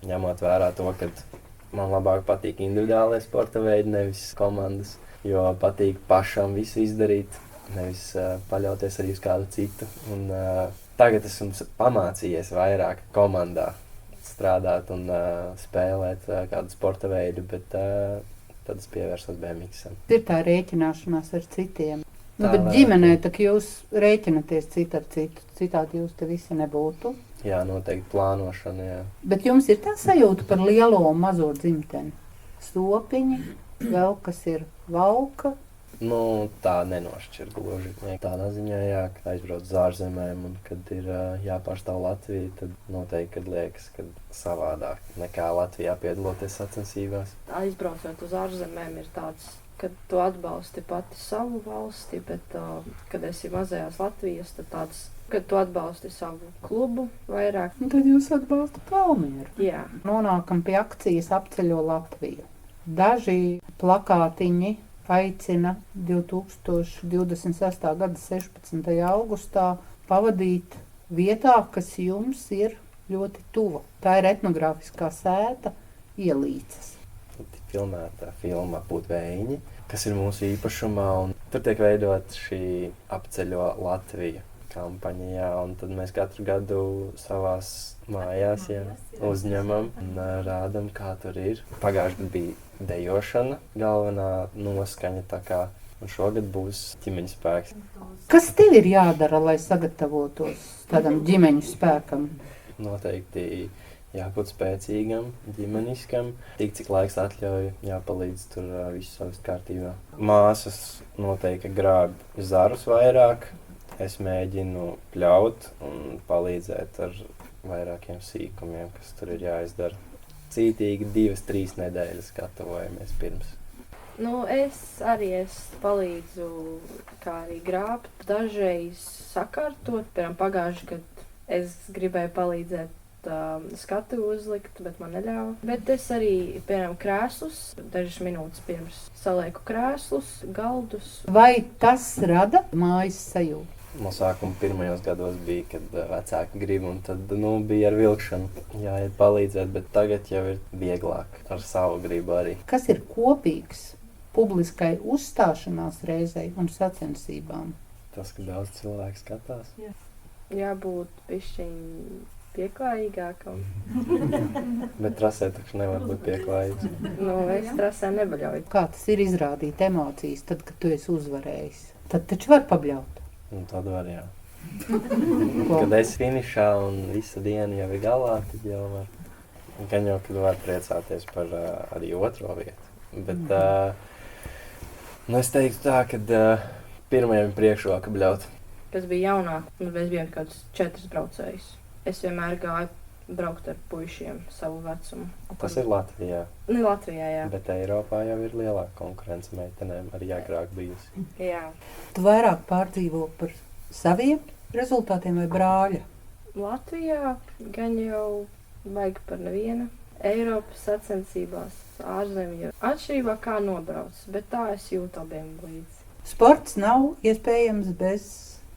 ņemot vērā to, ka man labāk patīk individuālie sporta veidi, nevis komandas, jo patīk pašam visu izdarīt, nevis paļauties arī uz kādu citu. Un tagad esmu pamācījies vairāk komandā strādāt un spēlēt kādu sporta veidu, bet tad es pievērsos BMX-am. Ir tā rēķināšanās ar citiem. Tā Bet varētu ģimenē būt. tak jūs rēķinaties citu ar citu, citādi jūs te visi nebūtu. Jā, noteikti plānošana, jā. Bet jums ir tā sajūta par lielo un mazo dzimteni? Stopiņi, vēl kas ir valka. Nu, tā nenošķir gluži. Tādā ziņā, jā, kad aizbrauc uz ārzemēm un kad ir jāpārstāv Latviju, tad noteikti kad liekas, ka savādāk nekā Latvijā piedaloties sacensībās. Aizbraucot uz ārzemēm ir tāds, kad tu atbalsti pati savu valsti, bet, kad esi mazajās Latvijas, tad tāds, kad tu atbalsti savu klubu vairāk. Un tad jūs atbalsta Palmieru. Jā, Nonākam pie akcijas Apceļo Latviju. Daži plakātiņi aicina 2026. gada 16. augustā pavadīt vietā, kas jums ir ļoti tuva. Tā ir etnogrāfiskā sēta Ielīces. Tik filmēta filma Būt vējiņi, kas ir mūsu īpašumā, un tur tiek veidot šī Apceļo Latviju kampaņa, jā, un tad mēs katru gadu savās mājās uzņemam un rādam, kā tur ir. Pagājušajā gadā bija dejošana, galvenā noskaņa, tā kā, un šogad būs ģimeņu spēks. Kas tev ir jādara, lai sagatavotos tādam ģimeņu spēkam? Noteikti jābūt spēcīgam, ģimeniskam, tik cik laiks atļauj, jāpalīdz tur visu savas kārtībā. Māsas noteikti grāb zarus vairāk, es mēģinu pļaut un palīdzēt ar vairākiem sīkumiem, kas tur ir jāizdara. Cītīgi 2-3 nedēļas gatavojamies pirms. nu es palīdzu, kā arī grābt, dažreiz sakārtot. Piemēram, pagājuši, kad es gribēju palīdzēt skatu uzlikt, bet man neļāva. Bet es arī, piemēram, krēslus, dažas minūtes pirms salieku krēslus, galdus. Vai tas rada mājas sajūtu? No sākuma pirmajos gados bija, kad vecāki grib, un tad bija ar vilkšanu jāiet palīdzēt, bet tagad jau ir vieglāk ar savu gribu arī. Kas ir kopīgs publiskai uzstāšanās reizei un sacensībām? Tas, ka daudz cilvēku skatās. Jābūt pišķiņ pieklājīgākam. Bet trasē taču nevar būt pieklājīgs. Es trasē nebaļauju. Kā tas ir izrādīt emocijas tad, kad tu esi uzvarējis? Tad taču var pabļaut. Un tad var, jā. Kad esi finišā un visa diena jau ir galā, tad jau var. Gan jau, kad var priecāties par arī otro vietu. Bet es teiktu tā, ka pirmajam ir priekšroka bļaut. Kas bija jaunāk, mēs bijām kādus 4 braucējus. Es vienmēr gāju braukt ar puišiem savu vecumu. Tas ir Latvijā. Ne Latvijā, jā. Bet Eiropā jau ir lielāka konkurence meitenēm, arī agrāk bijusi. Jā. Tu vairāk pārdzīvo par saviem rezultātiem vai brāļa? Latvijā gan jau vajag par nevienu. Eiropas sacensībās ārzemju atšķirībā kā nobrauc, bet tā es jūtu abiem līdzi. Sports nav iespējams bez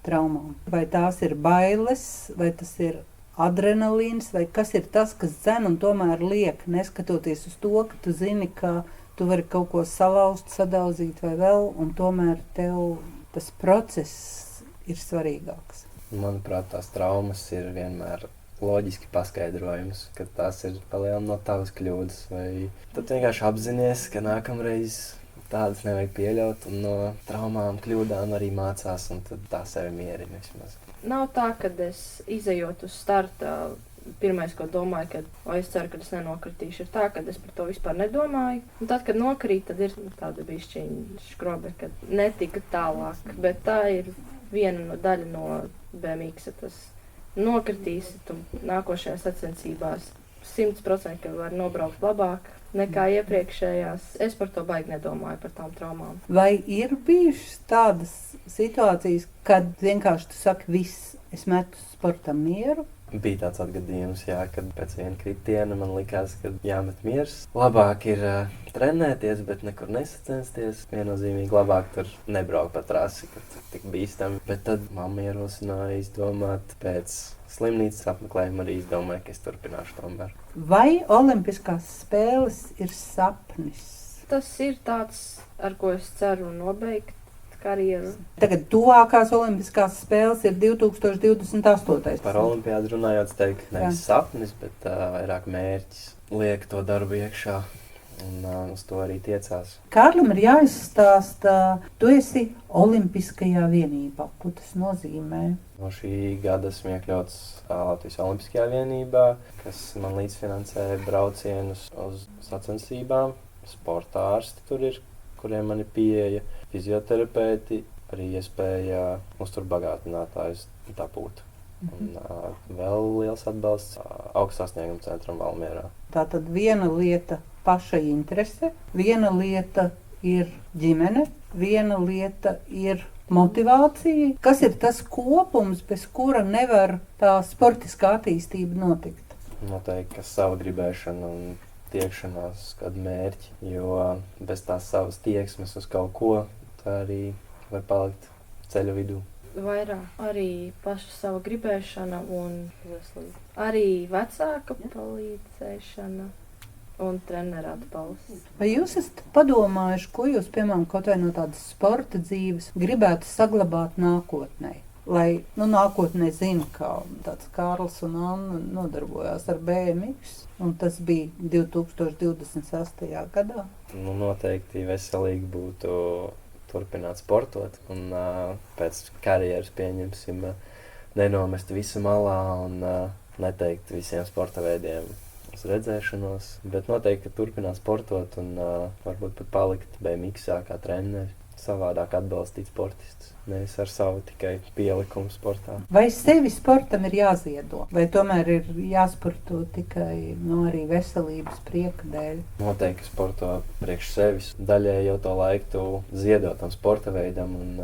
traumām. Vai tās ir bailes, vai tas ir adrenalīns, vai kas ir tas, kas dzen un tomēr liek, neskatoties uz to, ka tu zini, ka tu vari kaut ko salauzt, sadauzīt vai vēl, un tomēr tev tas process ir svarīgāks. Manuprāt, tās traumas ir vienmēr loģiski paskaidrojums, ka tās ir palielināt no tavas kļūdas, vai tad vienkārši apzinies, ka nākamreiz tādas nevajag pieļaut, un no traumām, kļūdām arī mācās, un tad tā sevi mierina vismaz. Nav tā, ka es izejot uz starta, pirmais, ko domāju, es ceru, ka es nenokritīšu, ir tā, ka es par to vispār nedomāju. Un tad, kad nokrīt, tad ir tāda bišķiņa škrobe, ka netika tālāk, bet tā ir viena daļa no BMX, tas nokritīsi, tu nākošajās sacensībās 100% ka var nobraukt labāk nekā iepriekšējās. Es par to baigi nedomāju, par tām traumām. Vai ir bijušas tādas situācijas, kad vienkārši tu saki, viss, es metu sportam mieru, Bija tāds atgadījums, jā, kad pēc viena kritiena man likās, ka jāmet miers. Labāk ir trenēties, bet nekur nesacensties. Viennozīmīgi labāk tur nebraukt pa trasi, kad tur tik bīstami. Bet tad mamma ierosināja izdomāt pēc slimnīcas apmeklējuma arī izdomāju, ka es turpināšu tomēr. Vai Olimpiskās spēles ir sapnis? Tas ir tāds, ar ko es ceru nobeigt karjeru. Tagad tuvākās Olimpiskās spēles ir 2028. Par olimpiādu runājot, teikt, nevis sapnis, bet vairāk mērķis. Liek to darbu iekšā un uz to arī tiecās. Kārlim ir jāizstāsta, tu esi Olimpiskajā vienībā. Ko tas nozīmē? No šī gada esmu iekļauts Latvijas Olimpiskajā vienībā, kas man līdzfinansē braucienus uz sacensībām. Sporta ārsti tur ir, kuriem man ir pieeja, fizioterapeiti, arī iespēja uzturbagātinātājus dabūt. Un vēl liels atbalsts augstā snieguma centram Valmierā. Tātad viena lieta paša interese, viena lieta ir ģimene, viena lieta ir motivācija. Kas ir tas kopums, bez kura nevar tā sportiskā attīstība notikt? Noteikti, ka sava gribēšana un tiekšanās kādu mērķi, jo bez tās savas tieksmes uz kaut ko, tā arī var palikt ceļa vidū. Vairāk arī paša sava gribēšana un arī vecāka palīdzēšana un trenera atbalsts. Vai jūs esat padomājuši, ko jūs, piemēram, kaut vai no tādas sporta dzīves gribētu saglabāt nākotnē? Lai nākotnē zina, kā tāds Kārlis un Anna nodarbojās ar BMX, un tas bija 2026. gadā. Noteikti veselīgi būtu turpināt sportot un pēc karjeras pieņemsim nenomest visu malā un neteikt visiem sporta veidiem uz redzēšanos, bet noteikti turpināt sportot un varbūt pat palikt BMX-ā kā treneri. Savādāk atbalstīt sportistus, nevis ar savu tikai pielikumu sportā. Vai sevi sportam ir jāziedo? Vai tomēr ir jāsporto tikai arī veselības prieka dēļ? Noteikti sporto priekš sevis. Daļai jau to laiku tu ziedot tam sporta veidam un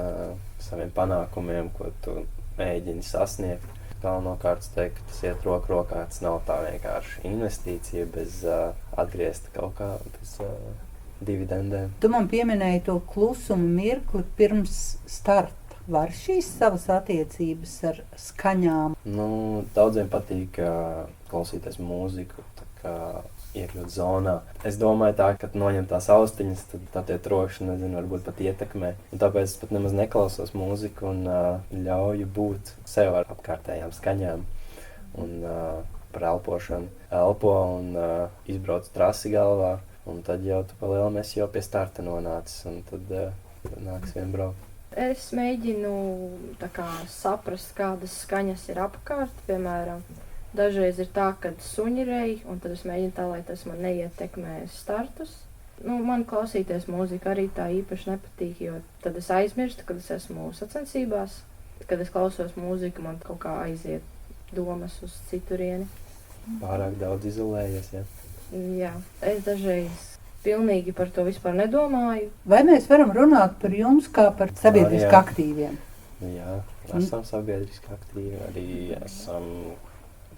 saviem panākumiem, ko tu mēģini sasniegt. Galvenokārt teikt, ka tas iet roku rokā, tas nav tā vienkārši investīcija bez atgriezt kaut kā bez dividendēm. Tu man pieminēji to klusumu mirkli pirms starta. Var šīs savas attiecības ar skaņām? Daudziem patīk klausīties mūziku, tā kā iekļūt zonā. Es domāju tā, ka noņem tās austiņas, tad tie trokšņi, nezinu, varbūt pat ietekmē. Un tāpēc es pat nemaz neklausos mūziku un ļauju būt sev ar apkārtējām skaņām. Un par elpošanu elpo un izbrauc trasi galvā. Un tad jau tu palielam esi jau pie starta nonācis, un tad nāks vien braukt. Es mēģinu saprast, kādas skaņas ir apkārt. Piemēram, dažreiz ir tā, ka suņi rej, un tad es mēģinu tā, lai tas man neietekmē startus. Man klausīties mūziku arī tā īpaši nepatīk, jo tad es aizmirstu, kad es esmu sacensībās. Kad es klausos mūziku, man kaut kā aiziet domas uz citurieni. Pārāk daudz izolējies, ja? Jā, es dažreiz pilnīgi par to vispār nedomāju. Vai mēs varam runāt par jums kā par sabiedriski aktīviem? Jā, esam sabiedriski aktīvi. Arī esam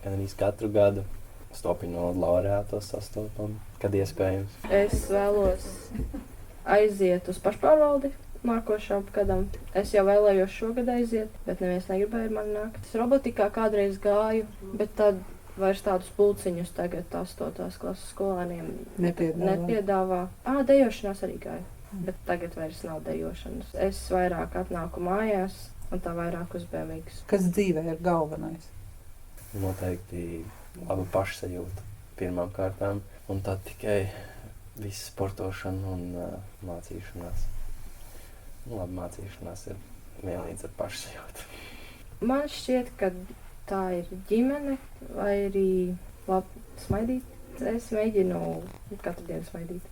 gan arī katru gadu Stopiņu laureātos sastopam, kad iespējams. Es vēlos aiziet uz pašpārvaldi nākošam gadam. Es jau vēlējos šogad aiziet, bet neviens negribēja man nākt. Es robotikā kādreiz gāju, bet tad vairs tādus pulciņus tagad 8. klases skolēniem nepiedāvā. Dejošanās arī gāja, bet tagad vairs nav dejošanas. Es vairāk atnāku mājās un tā vairāk uz BMX. Kas dzīvē ir galvenais? Noteikti laba pašsajūta pirmām kārtām, un tad tikai viss sportošana un mācīšanās. Labi, mācīšanās ir vienlīdz ar pašsajūtu. Man šķiet, ka tā ir ģimene, vai arī labi smaidīt. Es mēģinu katru dienu smaidīt.